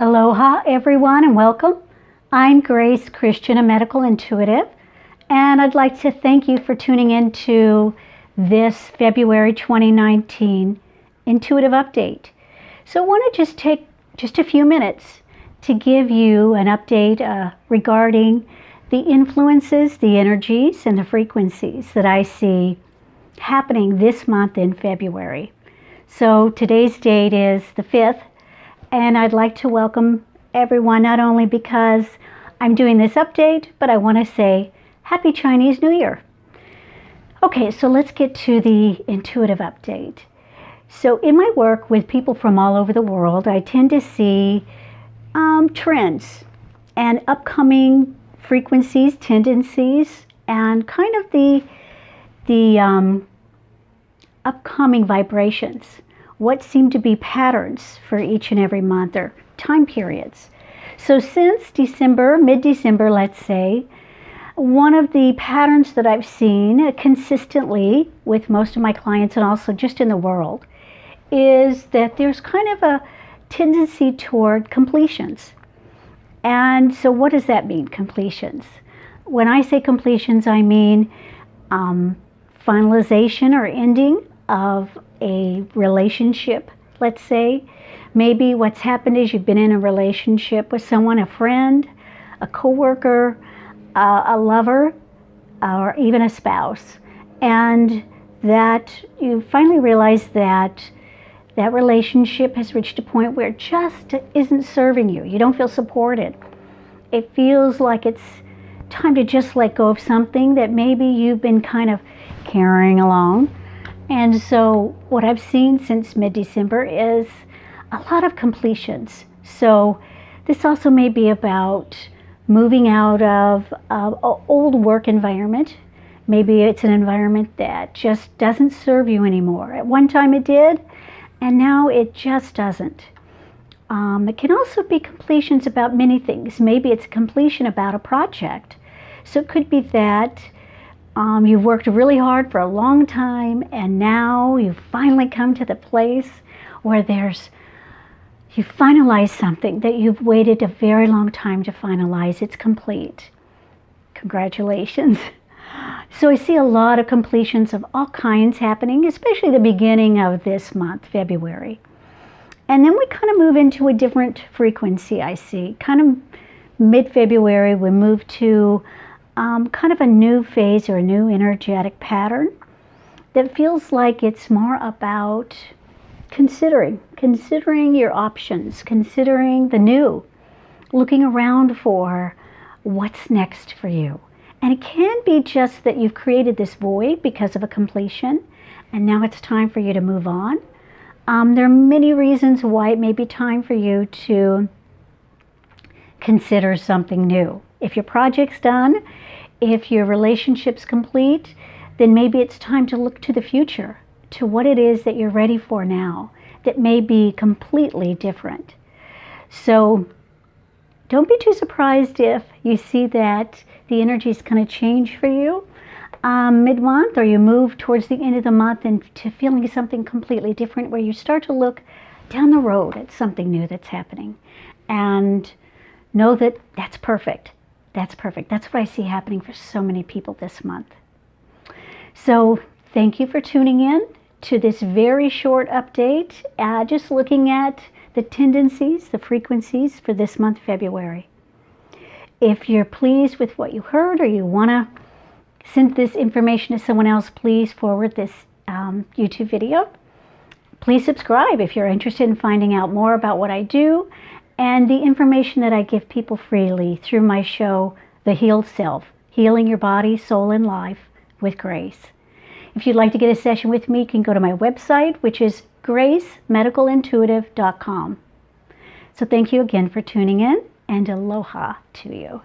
Aloha everyone and welcome. I'm Grace Christian, a medical intuitive, and I'd like to thank you for tuning in to this February 2019 intuitive update. So I want to just take a few minutes to give you an update regarding the influences, the energies, and the frequencies that I see happening this month in February. So today's date is the 5th. And I'd like to welcome everyone, not only because I'm doing this update, but I want to say Happy Chinese New Year. Okay, so let's get to the intuitive update. So in my work with people from all over the world, I tend to see trends and upcoming frequencies, tendencies, and kind of the upcoming vibrations. What seem to be patterns for each and every month or time periods. So since December, mid-December, let's say, one of the patterns that I've seen consistently with most of my clients and also just in the world is that there's kind of a tendency toward completions. And so what does that mean, completions? When I say completions, I mean finalization or ending of a relationship, let's say. Maybe what's happened is you've been in a relationship with someone, a friend, a coworker, a lover, or even a spouse, and that you finally realize that that relationship has reached a point where it just isn't serving you. You don't feel supported. It feels like it's time to just let go of something that maybe you've been kind of carrying along. And so what I've seen since mid-December is a lot of completions. So this also may be about moving out of an old work environment. Maybe it's an environment that just doesn't serve you anymore. At one time it did, and now it just doesn't. It can also be completions about many things. Maybe it's a completion about a project. So it could be that you've worked really hard for a long time, and now you've finally come to the place where you finalize something that you've waited a very long time to finalize. It's complete. Congratulations. So I see a lot of completions of all kinds happening, especially the beginning of this month, February. And then we kind of move into a different frequency, I see. Kind of mid-February, we move to kind of a new phase or a new energetic pattern that feels like it's more about considering your options, considering the new, looking around for what's next for you. And it can be just that you've created this void because of a completion, and now it's time for you to move on. There are many reasons why it may be time for you to consider something new. If your project's done, if your relationship's complete, then maybe it's time to look to the future, to what it is that you're ready for now that may be completely different. So don't be too surprised if you see that the energy is going to change for you mid-month, or you move towards the end of the month into feeling something completely different, where you start to look down the road at something new that's happening and know that that's perfect. That's perfect. That's what I see happening for so many people this month. So thank you for tuning in to this very short update, just looking at the tendencies, the frequencies for this month, February. If you're pleased with what you heard, or you want to send this information to someone else, please forward this YouTube video. Please subscribe if you're interested in finding out more about what I do and the information that I give people freely through my show, The Healed Self, Healing Your Body, Soul, and Life with Grace. If you'd like to get a session with me, you can go to my website, which is gracemedicalintuitive.com. So thank you again for tuning in, and aloha to you.